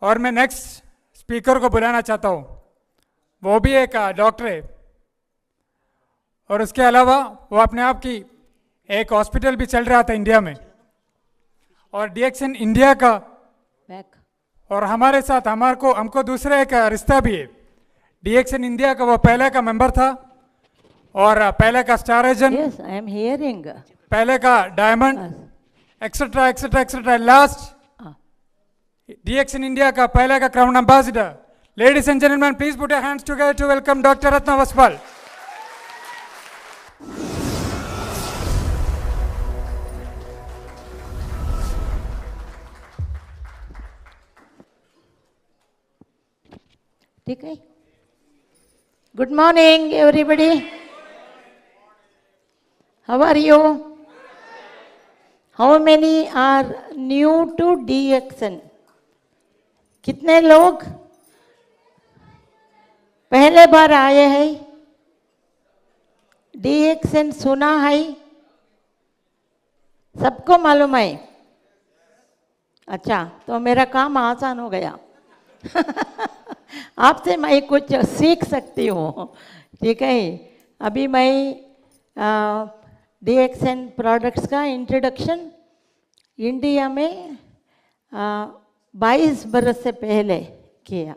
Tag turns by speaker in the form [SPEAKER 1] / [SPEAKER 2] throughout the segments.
[SPEAKER 1] और मैं next speaker को बुलाना चाहता हूँ, वो भी एक डॉक्टर है और उसके अलावा वो अपने आप की एक हॉस्पिटल भी चल रहा था इंडिया में और डीएक्सन इंडिया का और हमारे साथ हमको दूसरा एक रिश्ता भी है। डीएक्सन इंडिया का वो पहले का मेंबर था और पहले का star agent,
[SPEAKER 2] Yes, I am hearing.
[SPEAKER 1] पहले का diamond etcetera etcetera etcetera, last डीएक्सन इंडिया का पहले का crown ambassador. Ladies and gentleman, please put your hands together to welcome doctor Ratna Vaspal.
[SPEAKER 2] ठीक है। Good morning, everybody. How are you? How many are new to DXN? कितने लोग पहले बार आए हैं? DXN सुना है? सबको मालूम है? अच्छा, तो मेरा काम आसान हो गया। आपसे मैं कुछ सीख सकती हूँ, ठीक है। अभी मैं DXN प्रोडक्ट्स का इंट्रोडक्शन इंडिया में 22 बरस से पहले किया।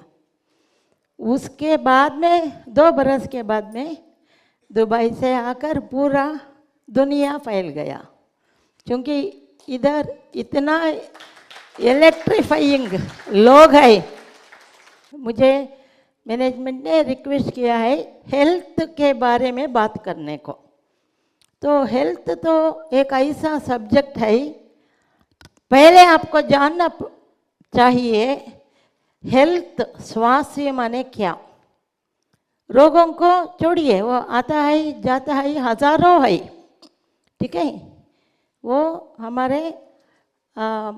[SPEAKER 2] उसके बाद में 2 बरस के बाद में दुबई से आकर पूरा दुनिया फैल गया, क्योंकि इधर इतना इलेक्ट्रीफाइंग लोग हैं। मुझे मैनेजमेंट ने रिक्वेस्ट किया है हेल्थ के बारे में बात करने को। तो हेल्थ तो एक ऐसा सब्जेक्ट है, पहले आपको जानना चाहिए हेल्थ, स्वास्थ्य माने क्या। रोगों को छोड़िए, वो आता है जाता है, हजारों है, ठीक है। वो हमारे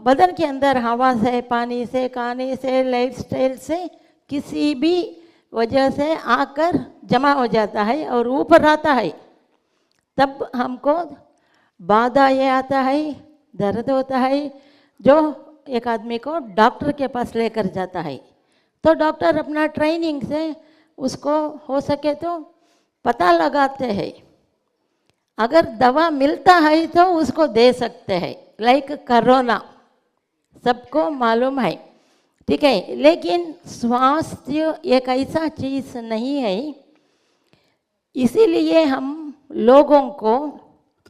[SPEAKER 2] बदन के अंदर हवा से, पानी से, खाने से, लाइफस्टाइल से, किसी भी वजह से आकर जमा हो जाता है और ऊपर आता है। तब हमको बाधा ये आता है, दर्द होता है, जो एक आदमी को डॉक्टर के पास लेकर जाता है। तो डॉक्टर अपना ट्रेनिंग से उसको हो सके तो पता लगाते हैं। अगर दवा मिलता है तो उसको दे सकते हैं, लाइक कोरोना सबको मालूम है, ठीक है। लेकिन स्वास्थ्य एक ऐसा चीज़ नहीं है, इसीलिए हम लोगों को,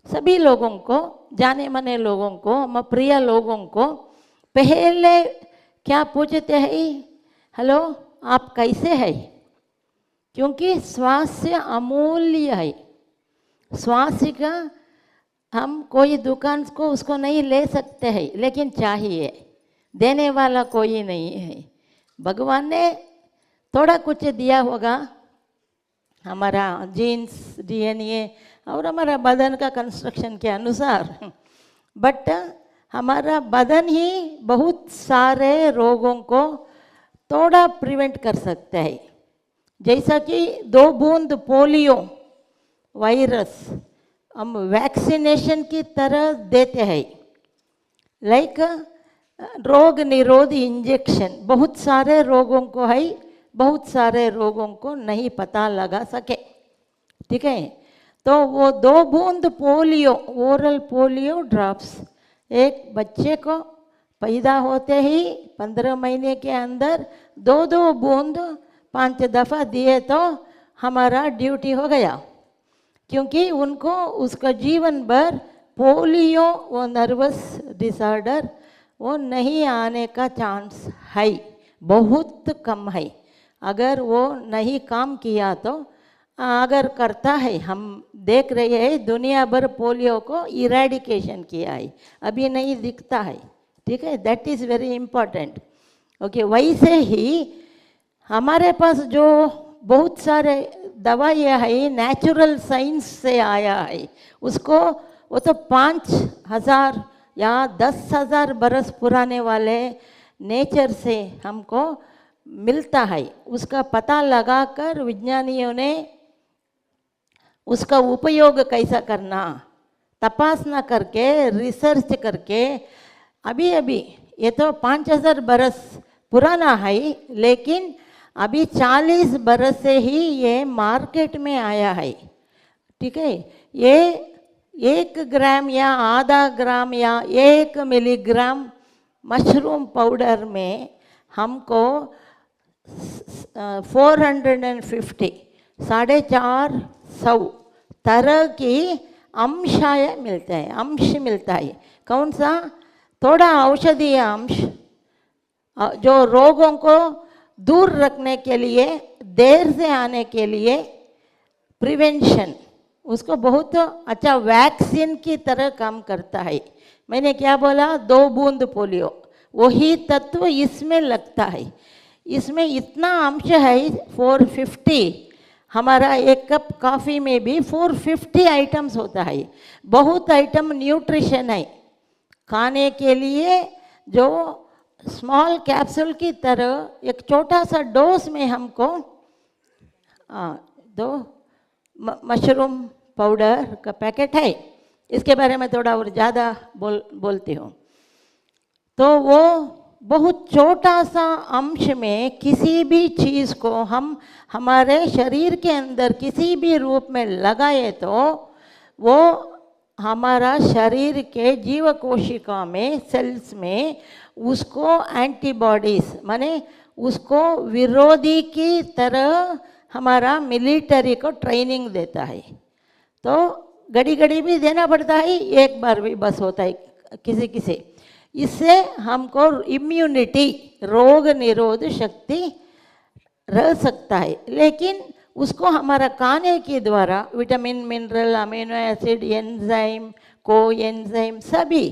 [SPEAKER 2] सभी लोगों को, जाने माने लोगों को, हम प्रिय लोगों को पहले क्या पूछते हैं, हेलो आप कैसे हैं, क्योंकि स्वास्थ्य अमूल्य है। स्वास्थ्य का हम कोई दुकान को उसको नहीं ले सकते हैं, लेकिन चाहिए, देने वाला कोई नहीं है। भगवान ने थोड़ा कुछ दिया होगा, हमारा जीन्स, डीएनए और हमारा बदन का कंस्ट्रक्शन के अनुसार, बट हमारा बदन ही बहुत सारे रोगों को थोड़ा प्रिवेंट कर सकता है। जैसा कि 2 बूंद पोलियो वायरस हम वैक्सीनेशन की तरह देते हैं, लाइक रोग निरोधी इंजेक्शन बहुत सारे रोगों को है, बहुत सारे रोगों को नहीं पता लगा सके, ठीक है। तो वो 2 बूंद पोलियो, ओरल पोलियो ड्रॉप्स, एक बच्चे को पैदा होते ही 15 महीने के अंदर 2-2 बूंद 5 दफ़ा दिए तो हमारा ड्यूटी हो गया, क्योंकि उनको उसका जीवन भर पोलियो, वो नर्वस डिसऑर्डर, वो नहीं आने का चांस है, बहुत कम है। अगर वो नहीं काम किया तो अगर करता है, हम देख रहे हैं दुनिया भर पोलियो को इरेडिकेशन किया है, अभी नहीं दिखता है, ठीक है। That is very important, okay. वैसे ही हमारे पास जो बहुत सारे दवाइयाँ है, नेचुरल साइंस से आया है, उसको वो तो 5000 या 10,000 बरस पुराने वाले नेचर से हमको मिलता है। उसका पता लगाकर विज्ञानियों ने उसका उपयोग कैसा करना, तपासना करके, रिसर्च करके, अभी अभी ये तो 5000 बरस पुराना है, लेकिन अभी 40 बरस से ही ये मार्केट में आया है। ठीक है, ये 1 ग्राम या आधा ग्राम या 1 मिलीग्राम मशरूम पाउडर में हमको 450 450 तरह की अंशाय मिलता है, अंश मिलता है। कौन सा? थोड़ा औषधीय अंश जो रोगों को दूर रखने के लिए, देर से आने के लिए, प्रिवेंशन, उसको बहुत अच्छा वैक्सीन की तरह काम करता है। मैंने क्या बोला? 2 बूंद पोलियो, वही तत्व इसमें लगता है। इसमें इतना अंश है 450, हमारा 1 कप कॉफ़ी में भी 450 आइटम्स होता है। बहुत आइटम न्यूट्रिशन है खाने के लिए, जो स्मॉल कैप्सूल की तरह एक छोटा सा डोज में हमको 2 मशरूम पाउडर का पैकेट है। इसके बारे में थोड़ा और ज़्यादा बोलती हूँ। तो वो बहुत छोटा सा अंश में किसी भी चीज़ को हम हमारे शरीर के अंदर किसी भी रूप में लगाए तो वो हमारा शरीर के जीव कोशिका में, सेल्स में, उसको एंटीबॉडीज माने उसको विरोधी की तरह हमारा मिलिट्री को ट्रेनिंग देता है। तो घड़ी घड़ी भी देना पड़ता है, एक बार भी बस होता है किसी किसी। इससे हमको इम्यूनिटी, रोग निरोध शक्ति रह सकता है, लेकिन उसको हमारा खाने के द्वारा vitamin, mineral, amino acid, enzyme, coenzyme सभी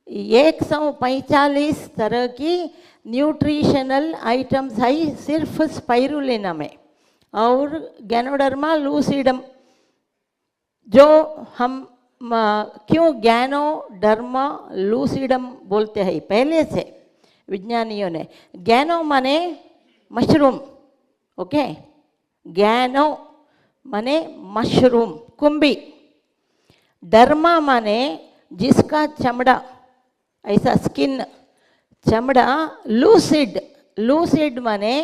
[SPEAKER 2] 145 तरह की न्यूट्रिशनल आइटम्स है सिर्फ स्पाइरुलिना में। और गैनोडर्मा लूसिडम, जो हम क्यों गैनोडर्मा लूसिडम बोलते हैं पहले से विज्ञानियों ने? गैनो माने मशरूम, ओके, गैनो माने मशरूम, कुंभी। डर्मा माने जिसका चमड़ा, ऐसा स्किन, चमड़ा। लूसिड, लूसिड माने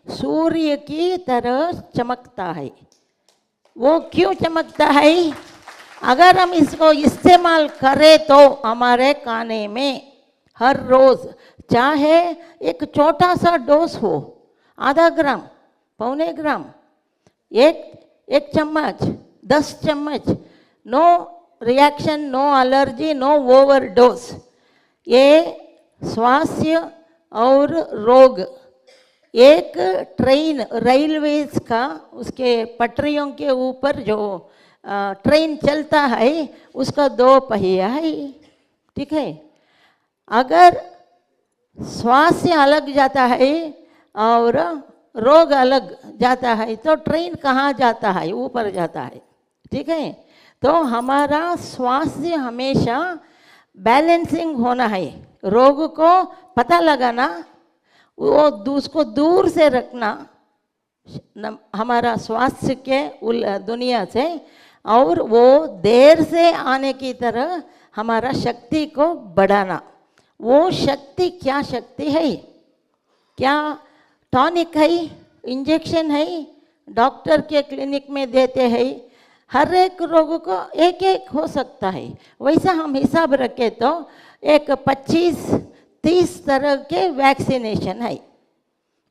[SPEAKER 2] सूर्य की तरह चमकता है। वो क्यों चमकता है? अगर हम इसको इस्तेमाल करें तो हमारे खाने में हर रोज़, चाहे एक छोटा सा डोज हो, आधा ग्राम, पौने ग्राम, एक चम्मच, 10 चम्मच, no reaction, no allergy, no overdose. ये स्वास्थ्य और रोग, एक ट्रेन, रेलवेज का, उसके पटरियों के ऊपर जो ट्रेन चलता है उसका 2 पहिया है। ठीक है, अगर स्वास्थ्य अलग जाता है और रोग अलग जाता है तो ट्रेन कहाँ जाता है? ऊपर जाता है। ठीक है, तो हमारा स्वास्थ्य हमेशा बैलेंसिंग होना है। रोग को पता लगाना, वो उसको दूर से रखना हमारा स्वास्थ्य के दुनिया से, और वो देर से आने की तरह हमारा शक्ति को बढ़ाना। वो शक्ति क्या शक्ति है? क्या टॉनिक है, इंजेक्शन है, डॉक्टर के क्लिनिक में देते हैं? हर एक रोग को एक एक हो सकता है। वैसा हम हिसाब रखें तो एक 25-30 तरह के वैक्सीनेशन है,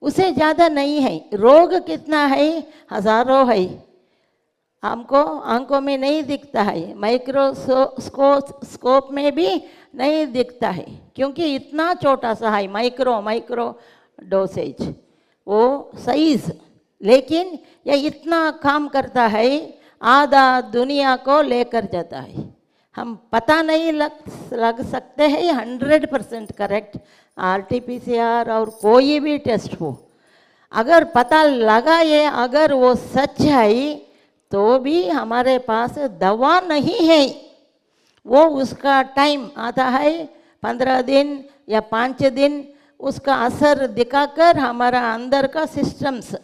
[SPEAKER 2] उससे ज़्यादा नहीं है। रोग कितना है? हज़ारों है, हमको आंखों में नहीं दिखता है, माइक्रोस्कोप में भी नहीं दिखता है, क्योंकि इतना छोटा सा है, माइक्रो डोसेज, वो साइज। लेकिन ये इतना काम करता है, आधा दुनिया को लेकर जाता है। हम पता नहीं लग सकते हैं 100% करेक्ट RT-PCR और कोई भी टेस्ट हो। अगर पता लगा ये, अगर वो सच है, तो भी हमारे पास दवा नहीं है। वो उसका टाइम आता है 15 दिन या 5 दिन, उसका असर दिखाकर हमारा अंदर का systems,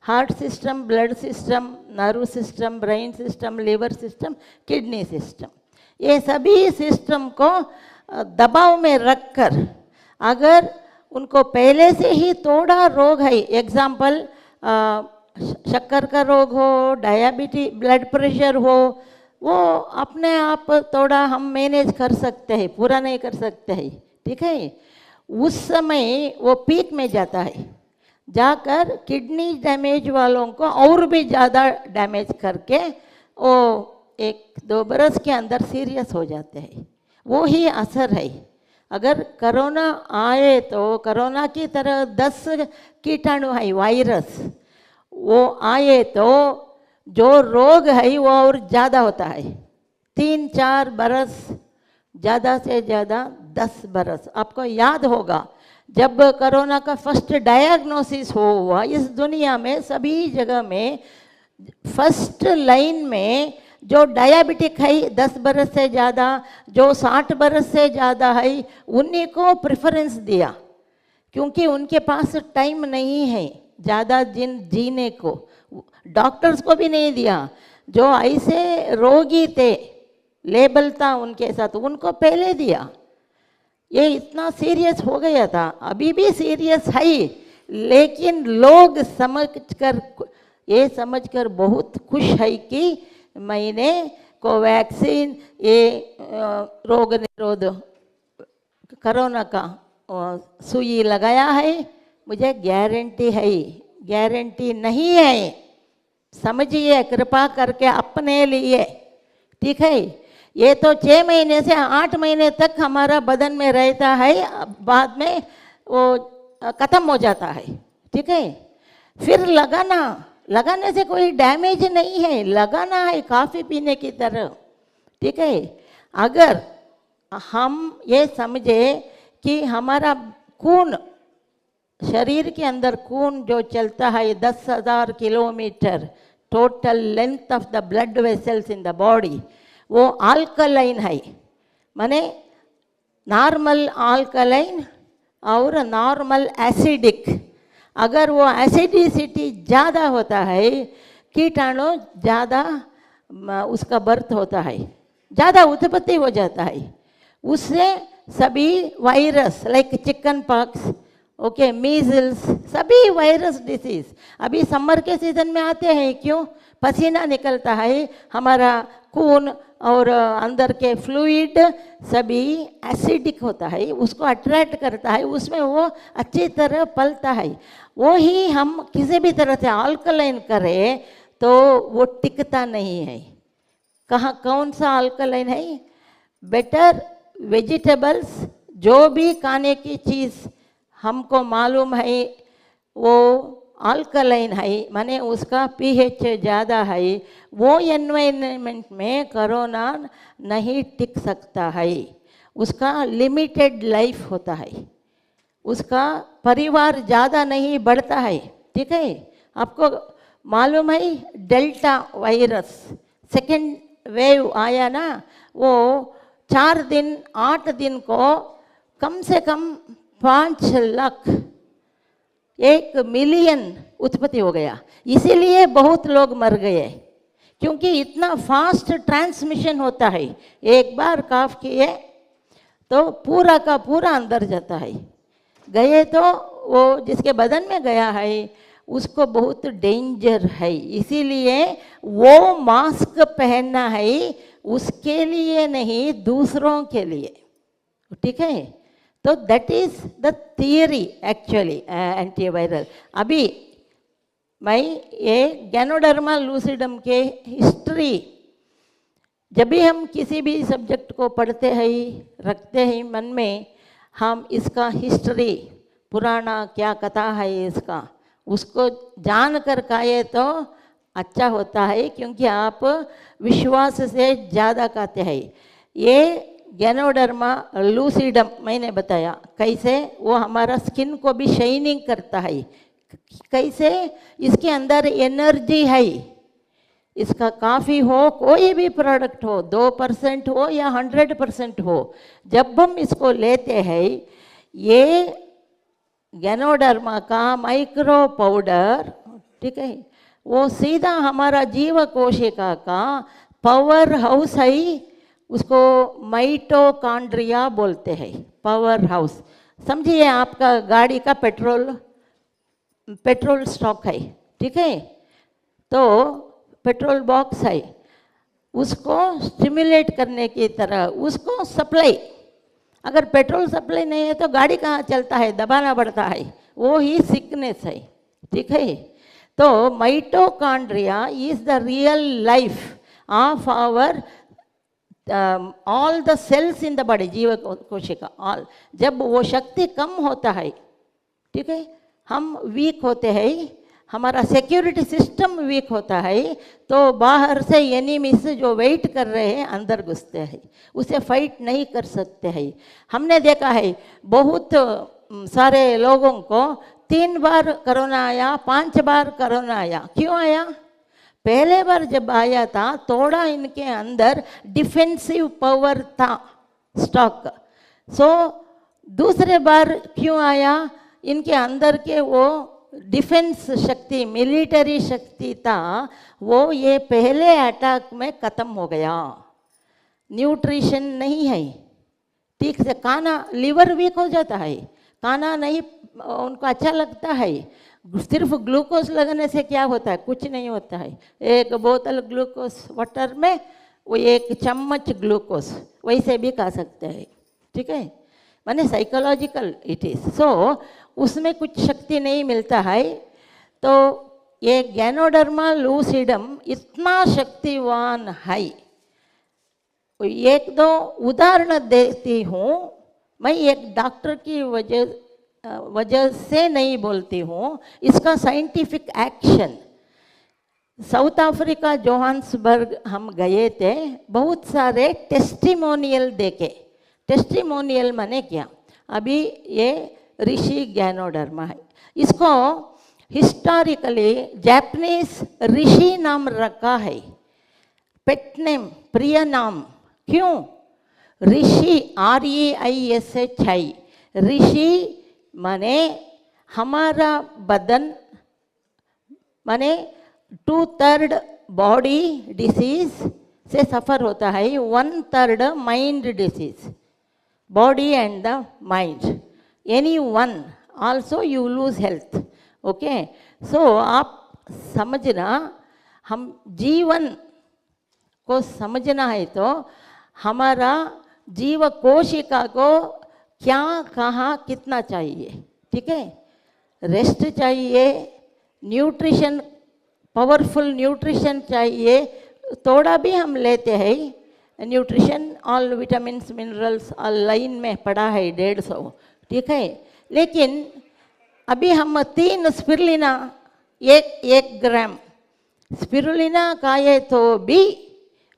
[SPEAKER 2] heart system, blood system, nerve system, brain system, liver system, kidney system, ये सभी सिस्टम को दबाव में रखकर अगर उनको पहले से ही थोड़ा रोग है, एग्जाम्पल शक्कर का रोग हो, डायबिटीज, ब्लड प्रेशर हो, वो अपने आप थोड़ा हम मैनेज कर सकते हैं, पूरा नहीं कर सकते हैं, ठीक है। उस समय वो पीक में जाता है, जाकर किडनी डैमेज वालों को और भी ज़्यादा डैमेज करके वो 1-2 बरस के अंदर सीरियस हो जाते हैं। वो ही असर है। अगर कोरोना आए तो कोरोना की तरह 10 कीटाणु है, वायरस, वो आए तो जो रोग है वो और ज़्यादा होता है। 3-4 बरस, ज़्यादा से ज़्यादा 10 बरस। आपको याद होगा जब कोरोना का फर्स्ट डायग्नोसिस हुआ इस दुनिया में, सभी जगह में फर्स्ट लाइन में जो डायबिटिक है 10 बरस से ज़्यादा, जो 60 बरस से ज़्यादा है, उन्हीं को प्रेफरेंस दिया, क्योंकि उनके पास टाइम नहीं है ज़्यादा जीने को। डॉक्टर्स को भी नहीं दिया, जो ऐसे रोगी थे, लेबल था उनके साथ, उनको पहले दिया। ये इतना सीरियस हो गया था, अभी भी सीरियस है, लेकिन लोग समझकर बहुत खुश है कि मैंने कोवैक्सीन, ये रोग निरोधक कोरोना का सुई लगाया है, मुझे गारंटी है। गारंटी नहीं है, समझिए कृपा करके अपने लिए, ठीक है। ये तो 6 महीने से 8 महीने तक हमारा बदन में रहता है, बाद में वो ख़त्म हो जाता है, ठीक है। फिर लगाने से कोई डैमेज नहीं है, लगाना है कॉफ़ी पीने की तरह, ठीक है। अगर हम ये समझे कि हमारा खून, शरीर के अंदर खून जो चलता है 10,000 kilometre, total length of the blood vessels in the body, वो अल्कलाइन है, माने नॉर्मल अल्कलाइन और नॉर्मल एसिडिक। अगर वो एसिडिसिटी ज़्यादा होता है, कीटाणु ज़्यादा उसका बर्थ होता है, ज़्यादा उत्पत्ति हो जाता है, उससे सभी virus like chicken pox, okay, measles, सभी वायरस डिसीज अभी समर के सीजन में आते हैं। क्यों? पसीना निकलता है, हमारा खून और अंदर के फ्लूइड सभी एसिडिक होता है, उसको अट्रैक्ट करता है, उसमें वो अच्छी तरह पलता है। वो ही हम किसी भी तरह से अल्कलाइन करें तो वो टिकता नहीं है। कौन सा अल्कलाइन है? बेटर वेजिटेबल्स, जो भी खाने की चीज़ हमको मालूम है वो अल्कलाइन है, माने उसका पीएच ज़्यादा है, वो एनवायरनमेंट में कोरोना नहीं टिक सकता है, उसका लिमिटेड लाइफ होता है, उसका परिवार ज़्यादा नहीं बढ़ता है, ठीक है। आपको मालूम है डेल्टा वायरस सेकेंड वेव आया ना, वो 4 दिन 8 दिन को कम से कम 5 लाख 1 मिलियन उत्पत्ति हो गया, इसीलिए बहुत लोग मर गए, क्योंकि इतना फास्ट ट्रांसमिशन होता है। एक बार कफ किए तो पूरा का पूरा अंदर जाता है, गए तो वो जिसके बदन में गया है उसको बहुत डेंजर है, इसीलिए वो मास्क पहनना है, उसके लिए नहीं दूसरों के लिए, ठीक है। तो that is the theory actually antiviral. अभी मैं ये गैनोडर्मा लूसिडम के हिस्ट्री, जब भी हम किसी भी सब्जेक्ट को पढ़ते हैं, रखते हैं मन में, हम इसका हिस्ट्री, पुराना क्या कथा है इसका, उसको जान कर खाए तो अच्छा होता है, क्योंकि आप विश्वास से ज़्यादा खाते हैं। ये गैनोडर्मा लूसिडम मैंने बताया कैसे वो हमारा स्किन को भी शाइनिंग करता है, कैसे इसके अंदर एनर्जी है। इसका काफ़ी हो, कोई भी प्रोडक्ट हो, 2% हो या 100% हो, जब हम इसको लेते हैं, ये गैनोडर्मा का माइक्रो पाउडर, ठीक है, वो सीधा हमारा जीव कोशिका का पावर हाउस है, उसको माइटोकॉन्ड्रिया बोलते हैं, पावर हाउस। समझिए आपका गाड़ी का पेट्रोल स्टॉक है, ठीक है, तो पेट्रोल बॉक्स है, उसको स्टिमुलेट करने की तरह उसको सप्लाई, अगर पेट्रोल सप्लाई नहीं है तो गाड़ी कहाँ चलता है, दबाना पड़ता है, वो ही सिकनेस है, ठीक है। तो mitochondria is the real life of our all the cells in the body, जीव कोशिका ऑल। जब वो शक्ति कम होता है, ठीक है, हम वीक होते हैं, हमारा सिक्योरिटी सिस्टम वीक होता है, तो बाहर से एनिमीज जो वेट कर रहे हैं अंदर घुसते हैं, उसे फाइट नहीं कर सकते हैं। हमने देखा है बहुत सारे लोगों को 3 बार कोरोना आया, 5 बार कोरोना आया। क्यों आया? पहले बार जब आया था थोड़ा इनके अंदर डिफेंसिव पावर था, स्टॉक। सो दूसरे बार क्यों आया? इनके अंदर के वो डिफेंस शक्ति, मिलिट्री शक्ति था, वो ये पहले अटैक में ख़त्म हो गया। न्यूट्रिशन नहीं है ठीक से, खाना, लीवर वीक हो जाता है, खाना नहीं उनको अच्छा लगता है, सिर्फ ग्लूकोज लगने से क्या होता है? कुछ नहीं होता है। 1 बोतल ग्लूकोज वाटर में वो 1 चम्मच ग्लूकोज वैसे भी खा सकते हैं, ठीक है, माने साइकोलॉजिकल इट इज़। सो उसमें कुछ शक्ति नहीं मिलता है। तो ये गैनोडर्मा लूसिडम इतना शक्तिवान है। 1-2 उदाहरण देती हूँ, मैं एक डॉक्टर की वजह से नहीं बोलती हूँ, इसका scientific action. South Africa Johannesburg हम गए थे, बहुत सारे टेस्टिमोनियल देखे। टेस्टिमोनियल माने क्या? अभी ये ऋषि गैनोडर्मा है, इसको हिस्टोरिकली जापानीज ऋषि नाम रखा है, पेट नेम, प्रिय नाम। क्यों? ऋषि REISHI, ऋषि माने हमारा बदन, माने 2/3 बॉडी डिसीज से सफ़र होता है, 1/3 mind disease, body and the mind, any one also you lose health. Okay, so आप समझना, हम जीवन को समझना है तो हमारा जीव कोशिका को क्या, कहाँ, कितना चाहिए, ठीक है, रेस्ट चाहिए, न्यूट्रिशन, पावरफुल न्यूट्रिशन चाहिए, थोड़ा भी हम लेते हैं nutrition, all vitamins minerals all line में पड़ा है 150, ठीक है, लेकिन अभी हम 3 स्पिरुलिना, 1 ग्राम स्पिरुलिना खाए तो भी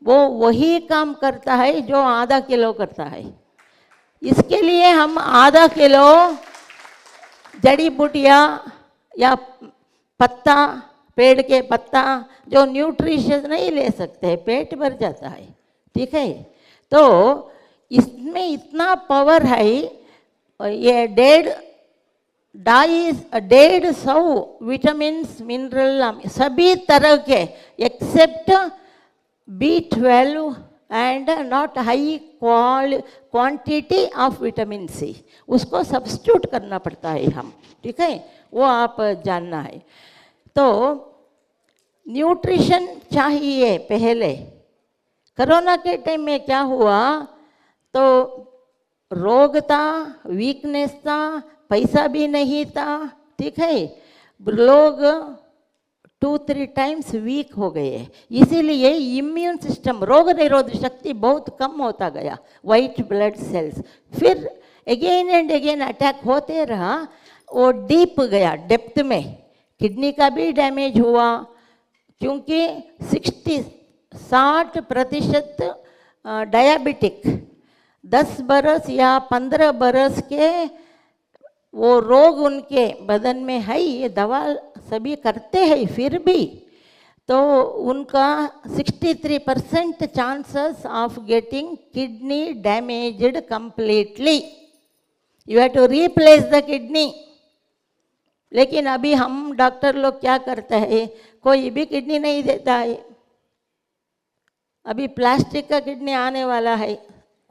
[SPEAKER 2] वो वही काम करता है जो आधा किलो करता है। इसके लिए हम आधा किलो जड़ी बूटियाँ या पत्ता, पेड़ के पत्ता जो न्यूट्रिशन नहीं ले सकते, पेट भर जाता है, ठीक है। तो इसमें इतना पावर है, ये 150 विटामिन्स मिनरल सभी तरह के, except B12 and not high quantity of vitamin C, उसको सब्स्टिट्यूट करना पड़ता है हम, ठीक है, वो आप जानना है। तो न्यूट्रिशन चाहिए। पहले कोरोना के टाइम में क्या हुआ, तो रोग था, वीकनेस था, पैसा भी नहीं था, ठीक है, लोग 2-3 टाइम्स वीक हो गए, इसीलिए इम्यून सिस्टम, रोग निरोधक शक्ति बहुत कम होता गया, वाइट ब्लड सेल्स, फिर अगेन एंड अगेन अटैक होते रहा, वो डीप गया, डेप्थ में, किडनी का भी डैमेज हुआ, क्योंकि 60% डायबिटिक, 10 बरस या 15 बरस के वो रोग उनके बदन में है, ये दवा सभी करते हैं फिर भी, तो उनका 63% chances of getting kidney damaged completely, you have to replace the kidney. लेकिन अभी हम डॉक्टर लोग क्या करते हैं, कोई भी किडनी नहीं देता है। अभी प्लास्टिक का किडनी आने वाला है,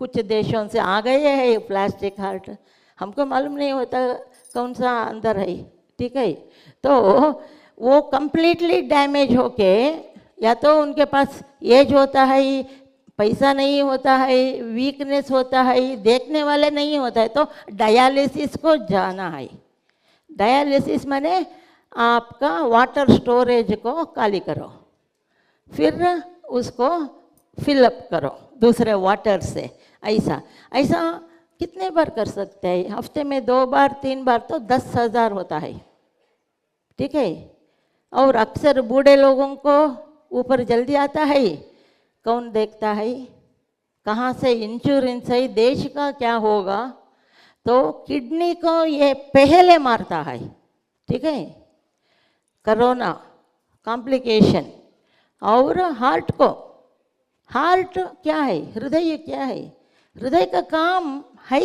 [SPEAKER 2] कुछ देशों से आ गए हैं प्लास्टिक हार्ट, हमको मालूम नहीं होता कौन सा अंदर है, ठीक है। तो वो कंप्लीटली डैमेज होके, या तो उनके पास एज होता है, पैसा नहीं होता है, वीकनेस होता है, देखने वाले नहीं होता है, तो डायलिसिस को जाना है। डायलिसिस माने आपका वाटर स्टोरेज को खाली करो, फिर उसको फिलअप करो दूसरे वाटर से। ऐसा ऐसा कितने बार कर सकते हैं? हफ्ते में 2 बार 3 बार तो 10,000 होता है, ठीक है। और अक्सर बूढ़े लोगों को ऊपर जल्दी आता है, कौन देखता है? कहाँ से इंश्योरेंस है? देश का क्या होगा? तो किडनी को ये पहले मारता है, ठीक है, कोरोना कॉम्प्लिकेशन। और हार्ट को, हार्ट क्या है? हृदय क्या है? हृदय का काम है,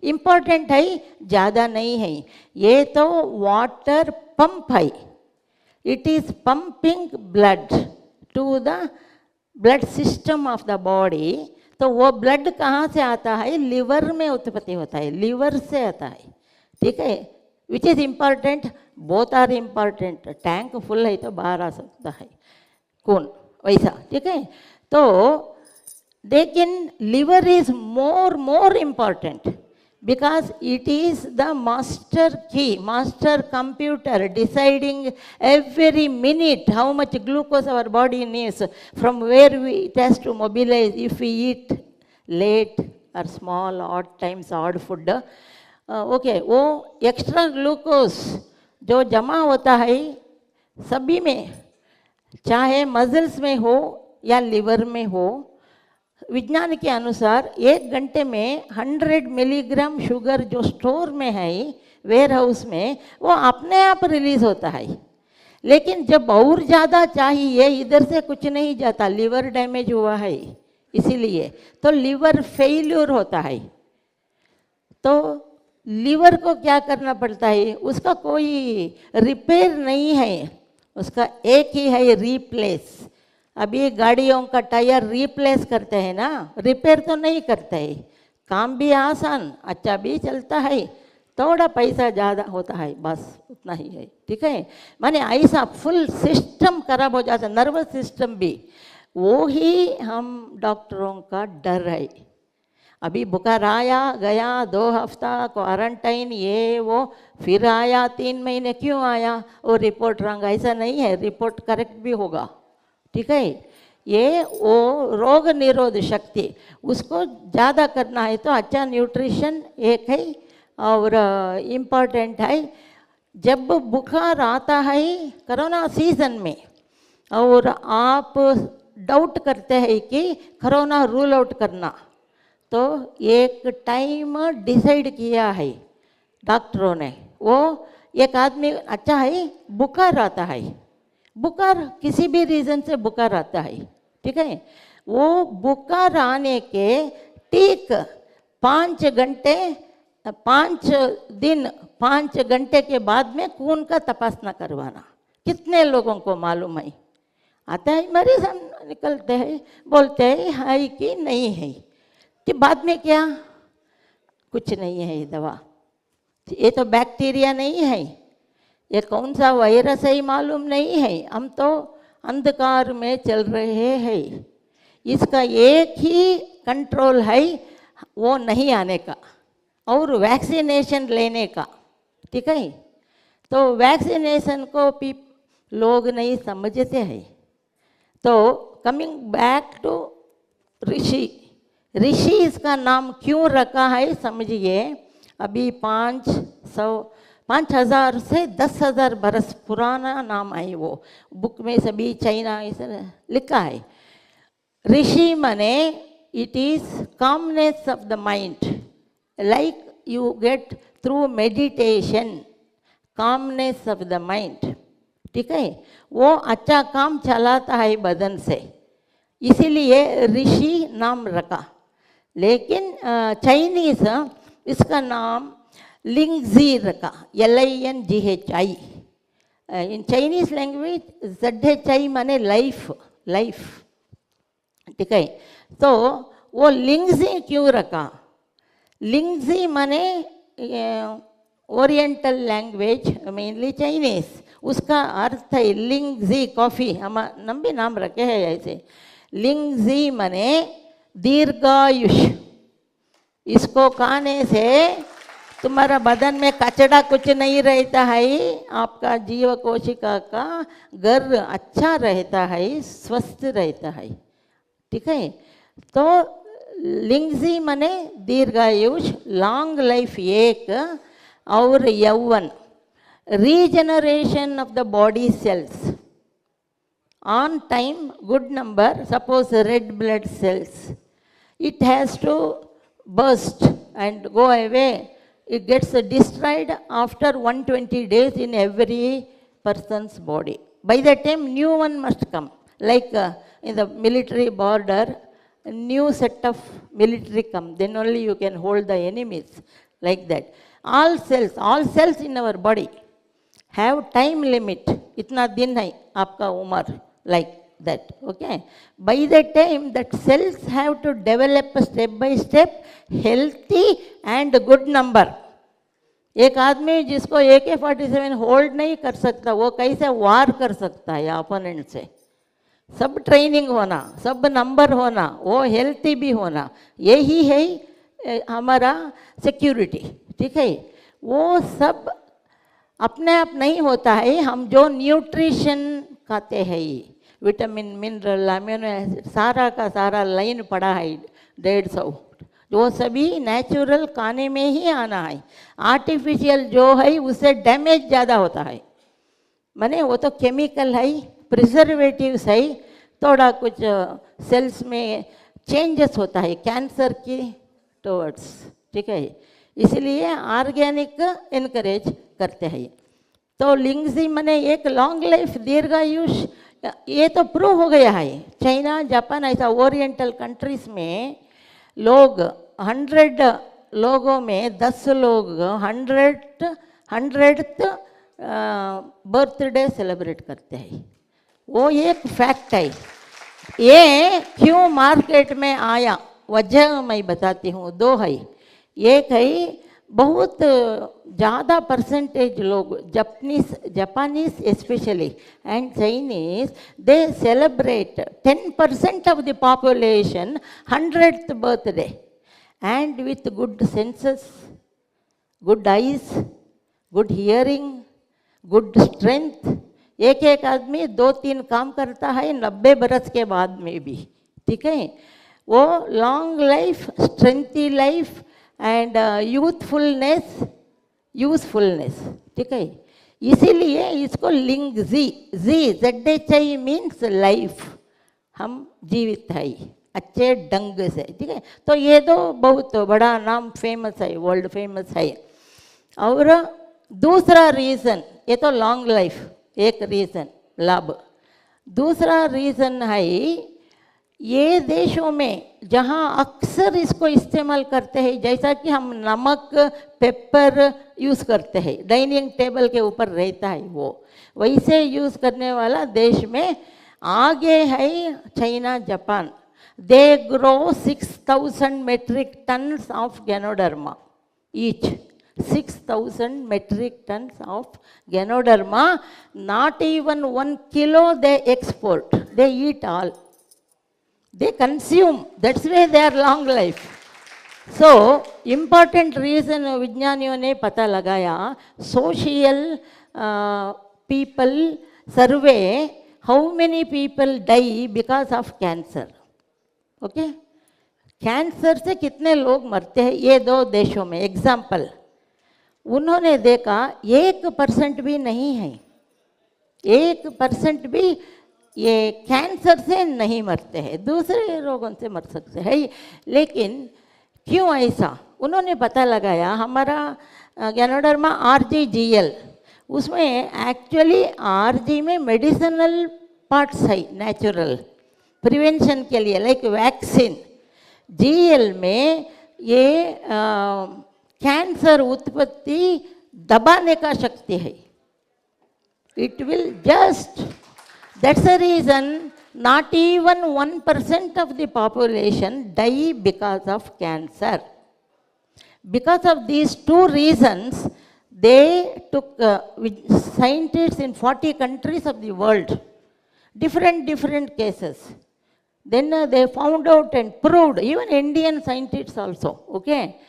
[SPEAKER 2] इम्पोर्टेंट है, ज़्यादा नहीं है। ये तो वाटर पंप है, it is pumping blood to the blood system of the body. तो वो ब्लड कहाँ से आता है? लिवर में उत्पत्ति होता है, लिवर से आता है, ठीक है। Which is important, both are important. Tank full है तो बाहर आ सकता है खून, वैसा, ठीक है। तो लेकिन liver is more important because it is the master key, master computer deciding every minute how much glucose our body needs, from where it has to mobilize if we eat late or small odd times odd food. Okay, वो extra glucose जो जमा होता है सभी में, चाहे muscles में हो या लिवर में हो, विज्ञान के अनुसार 1 घंटे में 100 मिलीग्राम शुगर जो स्टोर में है वेयर हाउस में, वो अपने आप रिलीज होता है। लेकिन जब और ज़्यादा चाहिए, इधर से कुछ नहीं जाता, लिवर डैमेज हुआ है इसीलिए, तो लिवर फेल्यूर होता है। तो लिवर को क्या करना पड़ता है? उसका कोई रिपेयर नहीं है, उसका एक ही है रिप्लेस। अभी गाड़ियों का टायर रिप्लेस करते हैं ना, रिपेयर तो नहीं करते हैं। काम भी आसान, अच्छा भी चलता है, थोड़ा पैसा ज़्यादा होता है, बस उतना ही है, ठीक है। माने ऐसा फुल सिस्टम खराब हो जाता है, नर्वस सिस्टम भी। वो ही हम डॉक्टरों का डर है। अभी बुखार आया गया, 2 हफ्ता क्वारंटाइन, ये वो, फिर आया 3 महीने, क्यों आया? वो रिपोर्ट रंग, ऐसा नहीं है, रिपोर्ट करेक्ट भी होगा, ठीक है। ये वो रोग निरोध शक्ति उसको ज़्यादा करना है, तो अच्छा न्यूट्रिशन एक है और इम्पॉर्टेंट है। जब बुखार आता है कोरोना सीजन में और आप डाउट करते हैं कि कोरोना रूल आउट करना, तो एक टाइम डिसाइड किया है डॉक्टरों ने। वो एक आदमी, अच्छा है बुखार आता है, बुखार किसी भी रीज़न से बुखार आता है, ठीक है। वो बुखार आने के ठीक 5 घंटे 5 दिन 5 घंटे के बाद में खून का तपासना करवाना। कितने लोगों को मालूम है? आता है मरीज, हम निकलते हैं, बोलते हैं है कि नहीं है, कि बाद में क्या? कुछ नहीं है दवा, ये तो बैक्टीरिया नहीं है, ये कौन सा वायरस है मालूम नहीं है, हम तो अंधकार में चल रहे हैं। इसका एक ही कंट्रोल है, वो नहीं आने का और वैक्सीनेशन लेने का, ठीक है। तो वैक्सीनेशन को भी लोग नहीं समझते हैं। तो कमिंग बैक टू ऋषि, ऋषि इसका नाम क्यों रखा है समझिए। अभी 5,000 से 10,000 बरस पुराना नाम है, वो बुक में सभी चाइना ऐसे लिखा है। ऋषि माने it is calmness of the mind, like you get through meditation, calmness of the mind, ठीक है। वो अच्छा काम चलाता है बदन से, इसीलिए ऋषि नाम रखा। लेकिन चाइनीज इसका नाम लिंगजी रखा, LINGHI। In Chinese language ZHI माने लाइफ, लाइफ, ठीक है। तो वो लिंगजी क्यों रखा? लिंगजी माने ओरिएंटल लैंग्वेज मेनली चाइनीज, उसका अर्थ है लिंगजी कॉफ़ी, हम भी नाम रखे हैं ऐसे। लिंगजी मने दीर्घायुष। इसको खाने से तुम्हारा बदन में कचड़ा कुछ नहीं रहता है, आपका जीव कोशिका का घर अच्छा रहता है, स्वस्थ रहता है। ठीक है, तो लिंगजी मने दीर्घायुष, लॉन्ग लाइफ एक, और यौवन regeneration of the body cells on time, good number, suppose red blood cells, it has to burst and go away. It gets destroyed after 120 days in every person's body. By that time, new one must come. Like in the military border, a new set of military come. Then only you can hold the enemies. Like that. All cells in our body have time limit. इतना दिन है आपका उम्र. Like that, okay? By that time, that cells have to develop step by step, healthy and good number. एक आदमी जिसको AK-47 hold नहीं कर सकता, वो कैसे वार कर सकता है अपोनेंट से? सब ट्रेनिंग होना, सब नंबर होना, वो हेल्थी भी होना, यही है हमारा सिक्योरिटी। ठीक है, वो सब अपने आप नहीं होता है। हम जो न्यूट्रिशन खाते हैं, विटामिन, मिनरल, अमीनो एसिड, सारा का सारा लाइन पड़ा है 150, जो सभी नेचुरल खाने में ही आना है। आर्टिफिशियल जो है उससे डैमेज ज़्यादा होता है, माने वो तो केमिकल है, प्रिजर्वेटिव्स है, थोड़ा कुछ सेल्स में चेंजेस होता है कैंसर की टुवर्ड्स। ठीक है, इसलिए ऑर्गेनिक इनकरेज करते हैं। तो लिंगजी मने एक लॉन्ग लाइफ, दीर्घायुष, ये तो प्रूव हो गया है। चाइना, जापान, ऐसा ओरिएंटल कंट्रीज में लोग 100 लोगों में 10 लोग 100th बर्थडे सेलिब्रेट करते हैं। वो एक फैक्ट है। ये क्यों मार्केट में आया, वजह मैं बताती हूँ। दो है, एक है बहुत ज़्यादा परसेंटेज लोग, Japanese specially and Chinese, they celebrate 10% of the population 100th birthday and with good senses, good eyes, good hearing, good strength. एक एक आदमी 2-3 काम करता है 90 बरस के बाद में भी। ठीक है, वो long life, strengthy life and youthfulness, usefulness. ठीक है, इसीलिए इसको लिंगजी, ZHI मीन्स लाइफ, हम जीवित है अच्छे ढंग से। ठीक है, तो ये तो बहुत बड़ा नाम फेमस है, वर्ल्ड फेमस है। और दूसरा रीज़न, ये तो लॉन्ग लाइफ एक रीज़न, लाभ। दूसरा रीज़न है, ये देशों में जहाँ अक्सर इसको इस्तेमाल करते हैं, जैसा कि हम नमक, पेपर यूज़ करते हैं, डाइनिंग टेबल के ऊपर रहता है वो, वैसे यूज़ करने वाला देश में आगे है China, Japan. They grow 6000 metric tons of Ganoderma each. 6,000 metric tons of Ganoderma, not even 1 kilo they export. They eat all. They consume. That's why they are long life. So, important reason विज्ञानियों ने पता लगाया, social people survey, how many people die because of cancer. Okay? Cancer से कितने लोग मरते हैं ये दो देशों में। एग्जाम्पल, उन्होंने देखा 1% भी नहीं है, 1% भी ये कैंसर से नहीं मरते हैं, दूसरे रोगों से मर सकते हैं। लेकिन क्यों ऐसा, उन्होंने पता लगाया। हमारा गैनोडर्मा RGGL, उसमें एक्चुअली RG में मेडिसिनल पार्ट्स है, नेचुरल प्रिवेंशन के लिए, लाइक वैक्सीन। GL में ये कैंसर उत्पत्ति दबाने का शक्ति है। It will just, that's the reason not even 1% of the population die because of cancer. Because of these two reasons, they took scientists in 40 countries of the world, different cases. Then they found out and proved, even Indian scientists also, okay?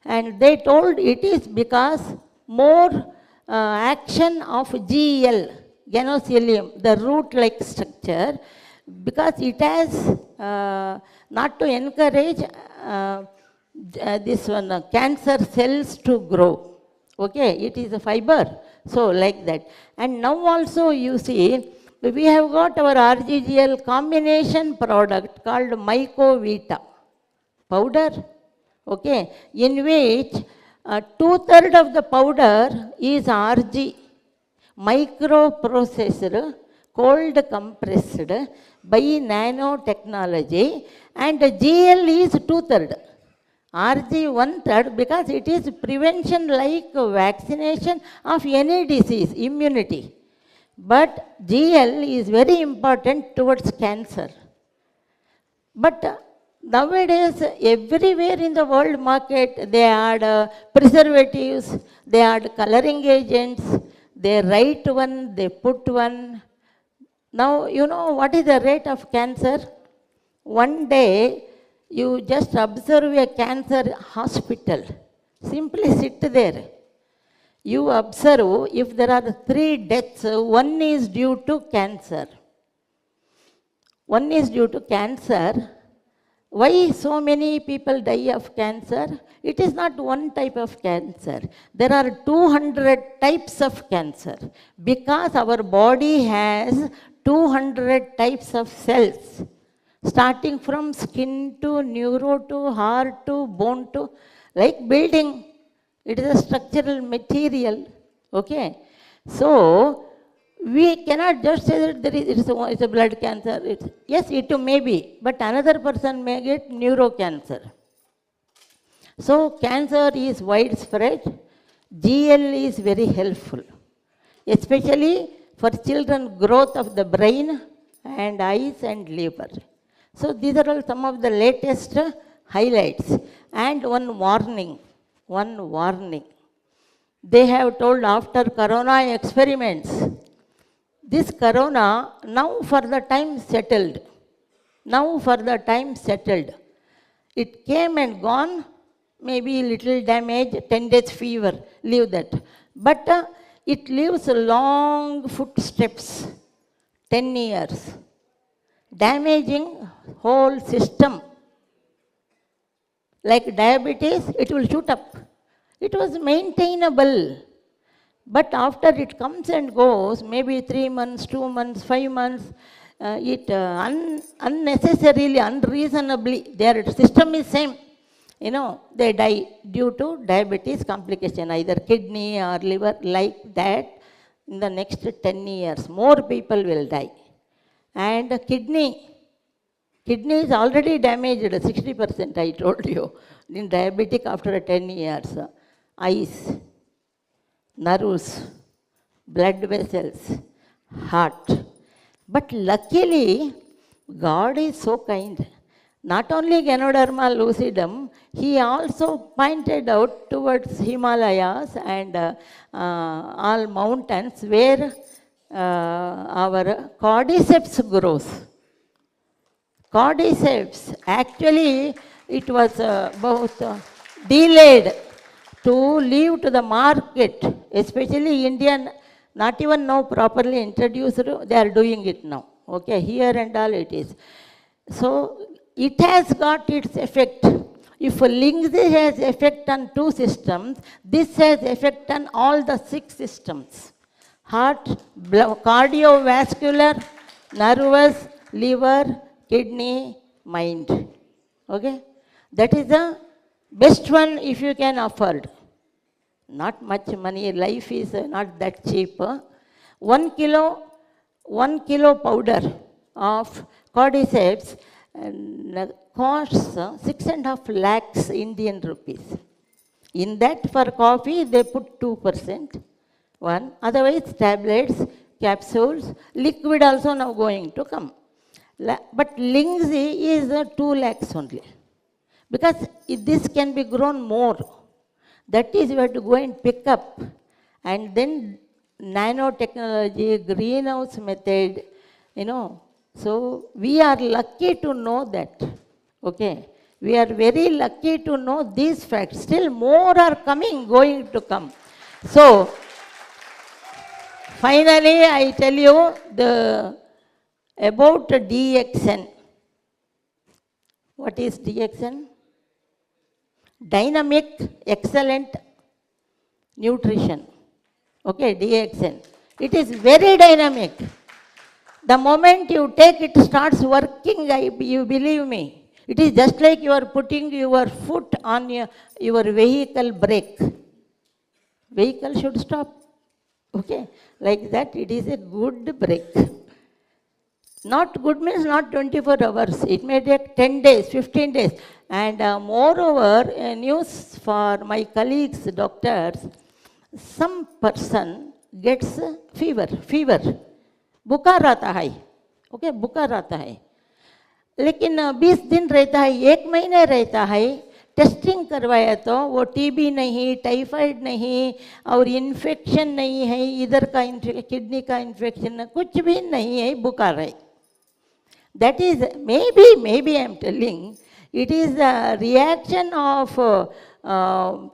[SPEAKER 2] And they told it is because more action of GEL, Ganosylium, the root-like structure, because it has not to encourage this one cancer cells to grow. Okay, it is a fiber, so like that. And now also you see, we have got our RGGL combination product called Mycovita powder, okay, in which 2/3 of the powder is RG, microprocessed, cold compressed by nanotechnology, and GL is 2/3. RG 1/3 because it is prevention like vaccination of any disease, immunity. But GL is very important towards cancer. But nowadays, everywhere in the world market, they add preservatives, they add coloring agents, they write one, they put one. Now, you know what is the rate of cancer? One day, you just observe a cancer hospital. Simply sit there. You observe if there are 3 deaths, one is due to cancer. One is due to cancer. Why so many people die of cancer? It is not one type of cancer. There are 200 types of cancer because our body has 200 types of cells, starting from skin to neuro to heart to bone to, like building. It is a structural material, okay? So, we cannot just say that it's a blood cancer. Yes, it may be, but another person may get neurocancer. So, cancer is widespread. GL is very helpful, especially for children growth of the brain and eyes and liver. So, these are all some of the latest highlights. And one warning. They have told after corona experiments, this corona now for the time settled. It came and gone, maybe little damage, 10 days fever, leave that. But it leaves long footsteps, 10 years, damaging whole system. Like diabetes, it will shoot up. It was maintainable. But after it comes and goes, maybe 3 months, 2 months, 5 months, unnecessarily, unreasonably, their system is same. You know, they die due to diabetes complication, either kidney or liver, like that. In the next 10 years, more people will die. And kidney is already damaged, 60%, I told you, in diabetic after 10 years. Eyes, nerves, blood vessels, heart. But luckily, God is so kind. Not only Ganoderma lucidum, He also pointed out towards Himalayas and all mountains where our cordyceps grows. Cordyceps, actually it was both delayed to leave to the market, especially Indian, not even now properly introduced, they are doing it now. Okay, here and all it is. So it has got its effect. If Lingzi has effect on 2 systems, this has effect on all the 6 systems. Heart, cardiovascular, nervous, liver, kidney, mind. Okay? That is the best one if you can afford. Not much money, life is not that cheap. 1 kilo powder of cordyceps costs 6.5 lakhs Indian rupees. In that for coffee they put 2%. One, otherwise tablets, capsules, liquid also now going to come. But Lingzi is 2 lakhs only. Because this can be grown more. That is, you have to go and pick up. And then nanotechnology, greenhouse method, you know. So we are lucky to know that. Okay. We are very lucky to know these facts. Still more are coming, going to come. So finally, I tell you about DXN. What is DXN? Dynamic Excellent Nutrition. Okay, DXN. It is very dynamic. The moment you take it, starts working, you believe me. It is just like you are putting your foot on your vehicle brake. Vehicle should stop. Okay, like that, it is a good brake. Not good means not 24 hours. It may take 10 days, 15 days. And moreover, news for my colleagues, doctors, some person gets fever. बुखार आता है, okay, बुखार आता है, लेकिन 20 दिन रहता है, 1 महीने रहता है, टेस्टिंग करवाया तो वो टीबी नहीं, टाइफाइड नहीं और इन्फेक्शन नहीं है, इधर का किडनी का इन्फेक्शन कुछ भी नहीं है, बुखार है. That is, maybe I am telling, it is a reaction of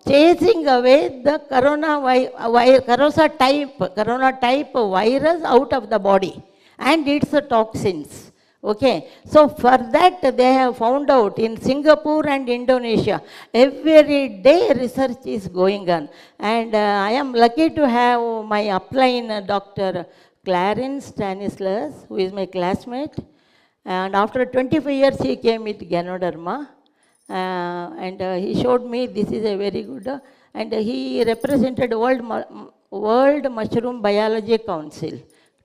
[SPEAKER 2] chasing away the corona type virus out of the body and its toxins. Okay, so for that they have found out in Singapore and Indonesia, every day research is going on. And I am lucky to have my upline Dr. Clarence Stanislas, who is my classmate. And after 25 years, he came with Ganoderma. And he showed me this is a very good, and he represented World Mushroom Biology Council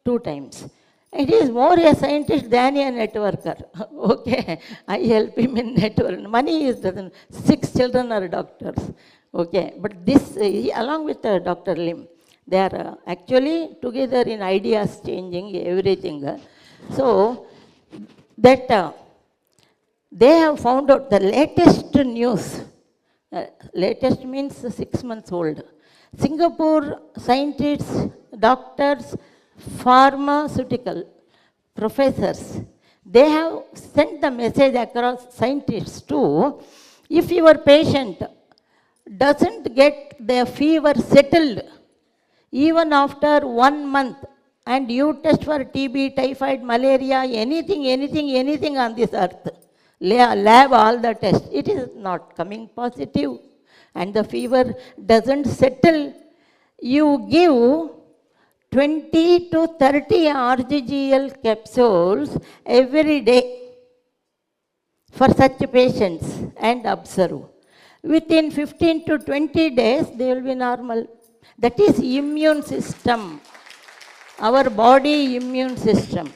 [SPEAKER 2] 2 times. And he is more a scientist than a networker. Okay, I help him in network. Money is doesn't. 6 children are doctors. Okay, but this, along with Dr. Lim, they are actually together in ideas changing everything. So, that they have found out the latest news. Latest means 6 months old. Singapore scientists, doctors, pharmaceutical professors, they have sent the message across scientists too. If your patient doesn't get their fever settled even after 1 month, and you test for TB, typhoid, malaria, anything on this earth, lab all the tests, it is not coming positive and the fever doesn't settle, you give 20 to 30 RGGL capsules every day for such patients and observe. Within 15 to 20 days, they will be normal. That is immune system. Our body immune system.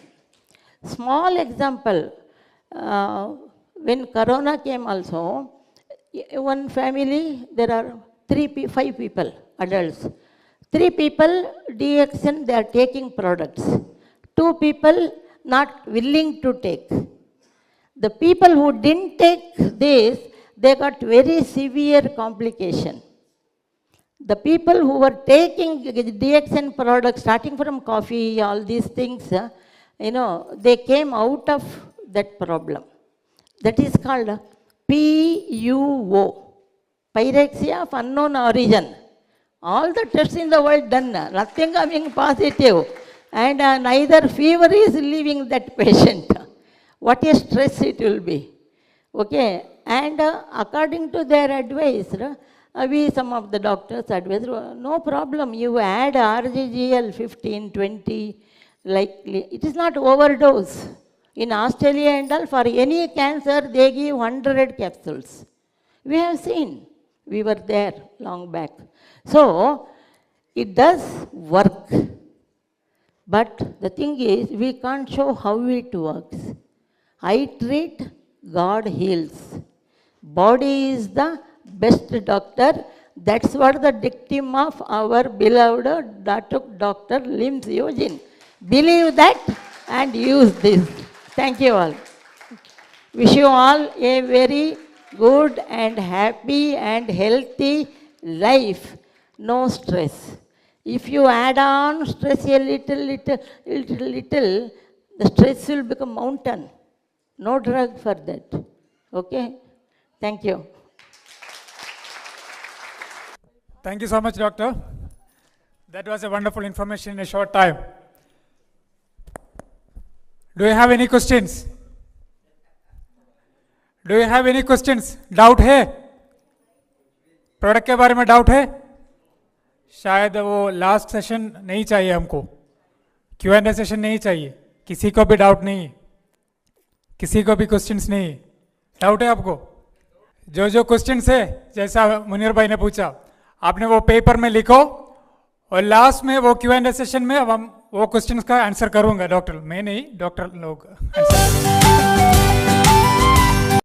[SPEAKER 2] Small example, when Corona came also, one family, there are 5 people, adults. 3 people, DXN, they are taking products. 2 people not willing to take. The people who didn't take this, they got very severe complication. The people who were taking DXN products, starting from coffee, all these things, they came out of that problem. That is called PUO, pyrexia of unknown origin. All the tests in the world done, nothing coming positive. And neither fever is leaving that patient. What a stress it will be. Okay, and according to their advice, some of the doctors advise, no problem, you add RGGL 15, 20, likely. It is not overdose. In Australia and all, for any cancer, they give 100 capsules. We have seen. We were there long back. So, it does work. But the thing is, we can't show how it works. I treat, God heals. Body is the best doctor. That's what the dictum of our beloved Dr. Lim Eugene. Believe that and use this. Thank you all. Wish you all a very good and happy and healthy life, no stress. If you add on stress a little, the stress will become mountain. No drug for that. Okay? Thank you.
[SPEAKER 1] Thank you so much, doctor. That was a wonderful information in a short time. Do you have any questions? Do you have any questions? Doubt है? Product के बारे में doubt है? शायद वो last session नहीं चाहिए हमको, Q&A सेशन नहीं चाहिए, किसी को भी डाउट नहीं, किसी को भी क्वेश्चंस नहीं, डाउट है आपको? जो जो क्वेश्चंस है जैसा मुनीर भाई ने पूछा आपने वो पेपर में लिखो और लास्ट में वो Q&A सेशन में अब हम वो क्वेश्चंस का आंसर करूंगा, डॉक्टर मैं नहीं, डॉक्टर लोग आंसर